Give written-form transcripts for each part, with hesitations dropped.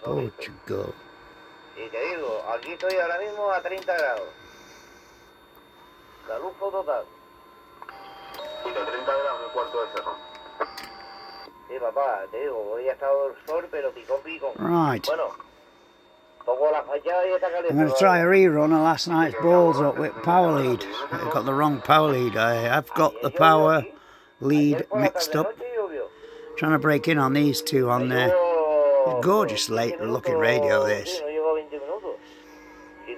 Portugal. Y te digo, aquí estoy ahora mismo a 30 grados. Calufo total. Y de 30 grados en cuarto de cerro. Sí, papá, te digo, hoy ha estado el sol, pero pico. Right. Bueno, pongo la fachada y está caliente. I'm going to try a rerun of last night's balls up with power lead. I got the wrong power lead. I've got the power lead mixed up. Trying to break in on these two on there. Gorgeous looking radio, this. Y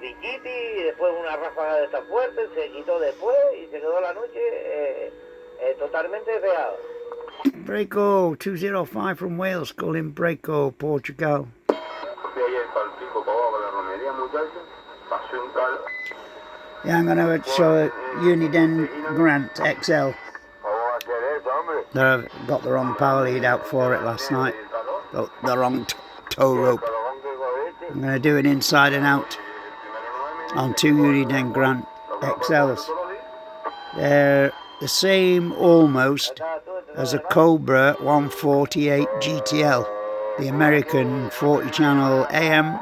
después una ráfaga de estas fuertes, se quitó después y se quedó la noche totalmente pegado. Breako 205 from Wales, calling Breako, Portugal. Yeah, I'm going to show a Uniden Grant XL. I've got the wrong power lead out for it last night. The wrong tow rope. I'm going to do it inside and out on two Uniden Grant XLs. They're the same almost as a Cobra 148 GTL, the American 40 channel AM,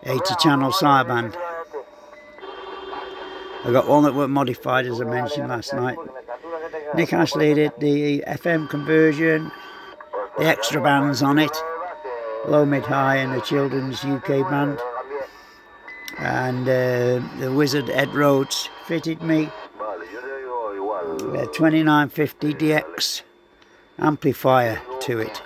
80 channel sideband. I got one that were modified, as I mentioned last night. Nick Ashley did the FM conversion, the extra bands on it, low, mid, high, and the children's UK band. And the wizard Ed Rhodes fitted me a 2950 DX amplifier to it.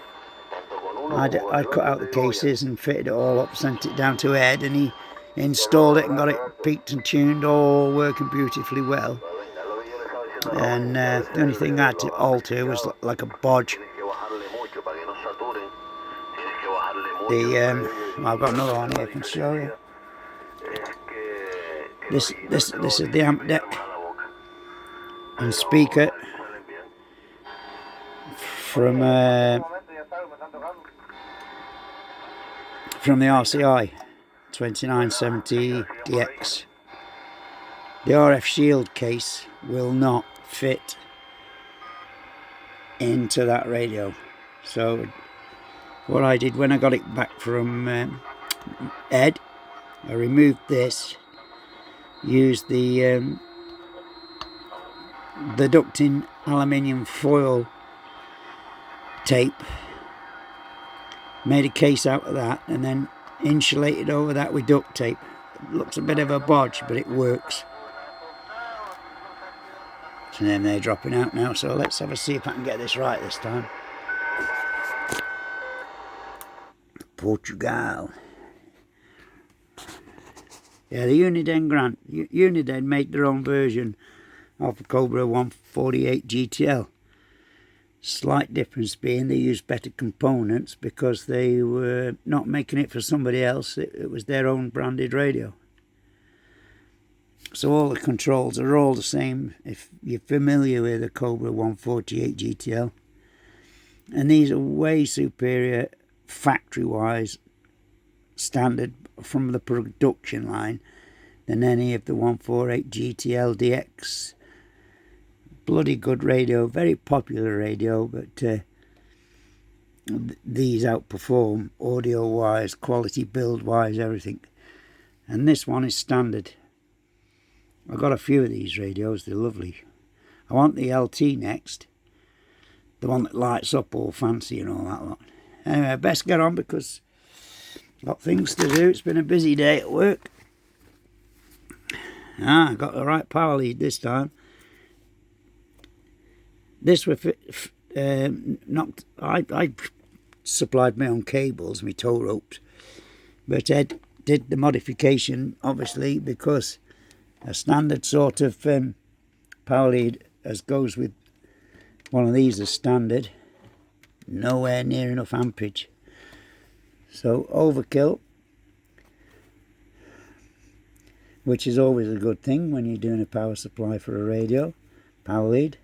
I'd cut out the cases and fitted it all up, sent it down to Ed, and he installed it and got it peaked and tuned, all working beautifully well. And the only thing I had to alter was like a bodge. I've got another one here I can show you. This is the amp deck and speaker from the RCI 2970 DX. The RF shield case will not fit into that radio, so what I did when I got it back from Ed, I removed this, used the ducting aluminium foil tape, made a case out of that, and then insulated over that with duct tape. It looks a bit of a bodge, but it works. And then they're dropping out now, so let's have a see if I can get this right this time. Portugal. Yeah, the Uniden Grant. Uniden made their own version of the Cobra 148 GTL. Slight difference being they used better components because they were not making it for somebody else. It was their own branded radio. So all the controls are all the same if you're familiar with the Cobra 148 GTL. And these are way superior factory-wise standard from the production line than any of the 148 GTL DX. Bloody good radio, very popular radio, but these outperform audio-wise, quality build-wise, everything. And this one is standard. I've got a few of these radios, they're lovely. I want the LT next, the one that lights up all fancy and all that lot. Anyway, I best get on because I've got things to do. It's been a busy day at work. I got the right power lead this time. This was I supplied my own cables, my tow ropes, but Ed did the modification obviously because a standard sort of power lead as goes with one of these as standard, nowhere near enough amperage, so overkill, which is always a good thing when you're doing a power supply for a radio, power lead.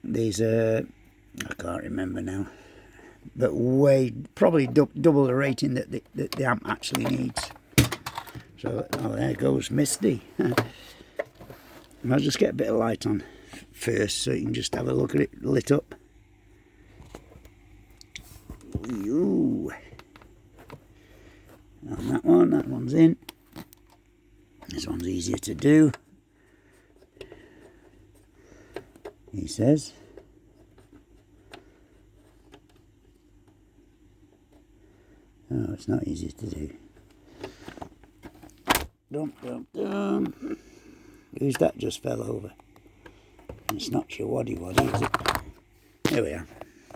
These are, I can't remember now, but probably double the rating that the amp actually needs. So, oh, there goes Misty. I'll just get a bit of light on first so you can just have a look at it lit up. Ooh. And that one's in. This one's easier to do, he says. Oh, it's not easy to do. Dum, dum, dum. Who's that just fell over? It's not your waddy, is it? There we are.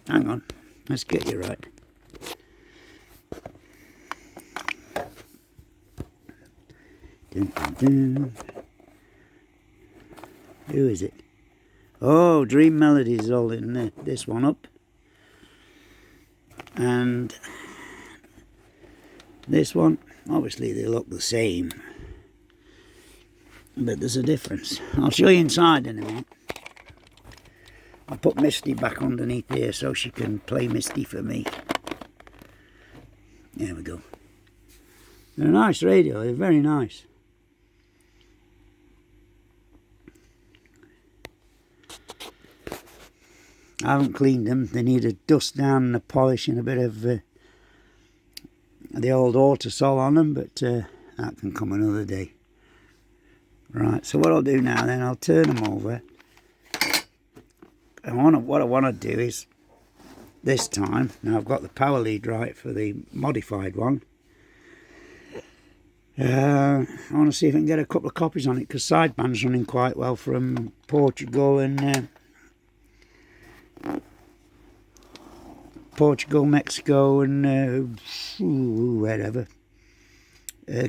Hang on. Let's get you right. Dun, dun, dun. Who is it? Oh, Dream Melodies all in there. This one up. And this one, obviously they look the same, but there's a difference. I'll show you inside in a minute. I'll put Misty back underneath here so she can play Misty for me. There we go. They're a nice radio, they're very nice. I haven't cleaned them. They need a dust down and a polish and a bit of the old Autosol on them, but that can come another day. Right, so what I'll do now then, I'll turn them over. And what I want to do is, this time, now I've got the power lead right for the modified one. I want to see if I can get a couple of copies on it, because sideband's running quite well from Portugal and Mexico and wherever,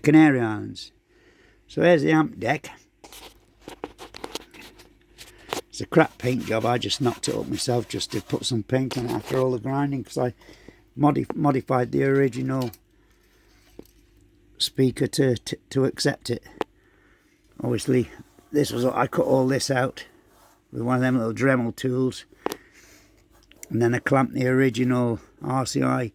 Canary Islands. So here's the amp deck. It's a crap paint job. I just knocked it up myself just to put some paint on it after all the grinding, because I modified the original speaker to accept it. Obviously, I cut all this out with one of them little Dremel tools. And then I clamped the original RCI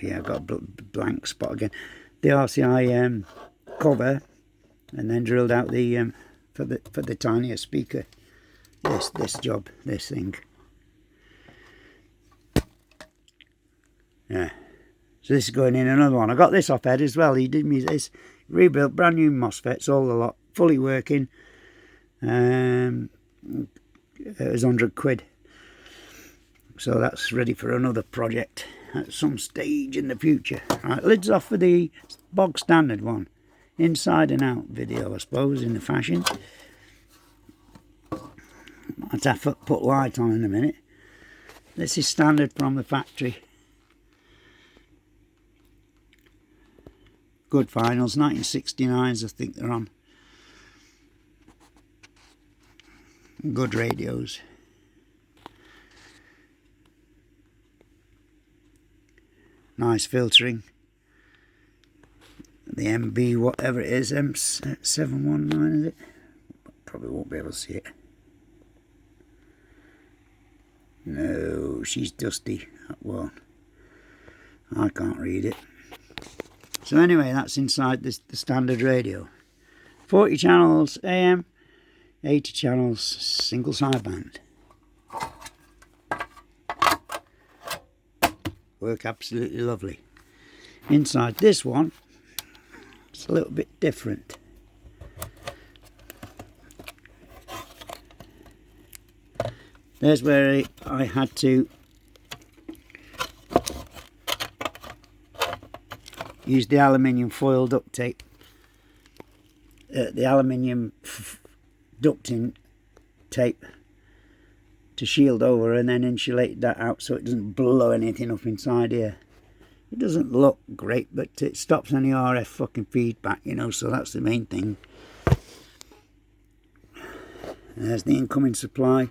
yeah, I got a blank spot again. The RCI cover, and then drilled out the for the tinier speaker. This thing. Yeah. So this is going in another one. I got this off Ed as well. He did me this. Rebuilt, brand new MOSFETs, all the lot, fully working. It was 100 quid. So that's ready for another project at some stage in the future. Right, lids off for the bog standard one. Inside and out video, I suppose, in the fashion. I'll have to put light on in a minute. This is standard from the factory. Good finals, 1969s I think they're on. Good radios. Nice filtering. The MB whatever it is, M719 is it? Probably won't be able to see it. No, she's dusty, that one. I can't read it. So anyway, that's inside the standard radio. 40 channels AM, 80 channels single sideband. Work absolutely lovely. Inside this one, it's a little bit different. There's where I had to use the aluminium foil duct tape, the aluminium ducting tape to shield over, and then insulate that out so it doesn't blow anything up inside here. It doesn't look great, but it stops any RF fucking feedback, you know, so that's the main thing. There's the incoming supply,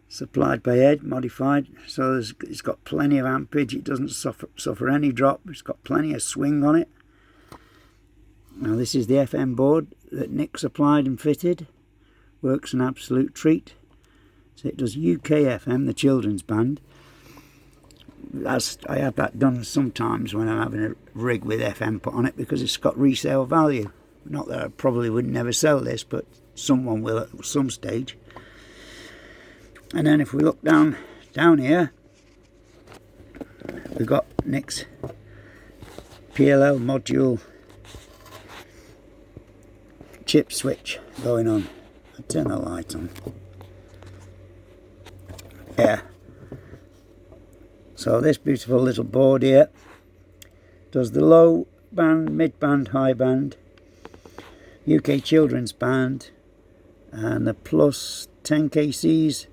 supplied by Ed, modified, so it's got plenty of ampage. It doesn't suffer any drop. It's got plenty of swing on it. Now this is the FM board that Nick supplied and fitted. Works an absolute treat. So it does UK FM, the children's band. I have that done sometimes when I'm having a rig with FM put on it, because it's got resale value. Not that I probably would never sell this, but someone will at some stage. And then if we look down here, we've got Nick's PLL module chip switch going on. I'll turn the light on. Yeah. So this beautiful little board here does the low band, mid band, high band, UK children's band, and the plus 10 kcs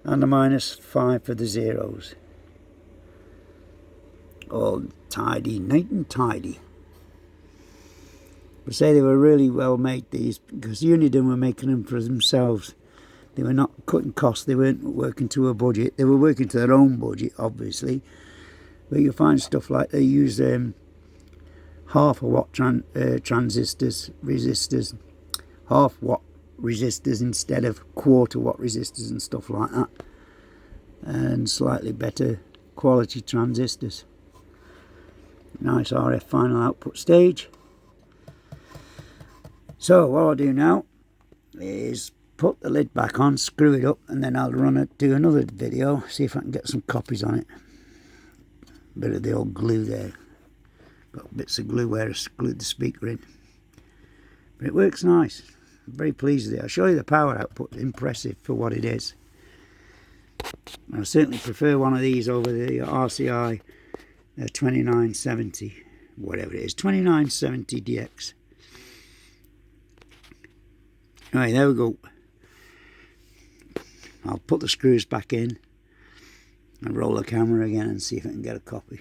and the minus 5 for the zeros. All tidy, neat and tidy. I say they were really well made, these, because Uniden were making them for themselves. They were not cutting costs, they weren't working to a budget. They were working to their own budget, obviously. But you find stuff like they use half a watt transistors, resistors, half watt resistors instead of quarter watt resistors and stuff like that. And slightly better quality transistors. Nice RF final output stage. So what I'll do now is put the lid back on, screw it up, and then I'll do another video, see if I can get some copies on it. Bit of the old glue there. Got bits of glue where I glued the speaker in. But it works nice. I'm very pleased with it. I'll show you the power output, impressive for what it is. I certainly prefer one of these over the RCI 2970, whatever it is, 2970 DX. Right, there we go. I'll put the screws back in and roll the camera again and see if I can get a copy.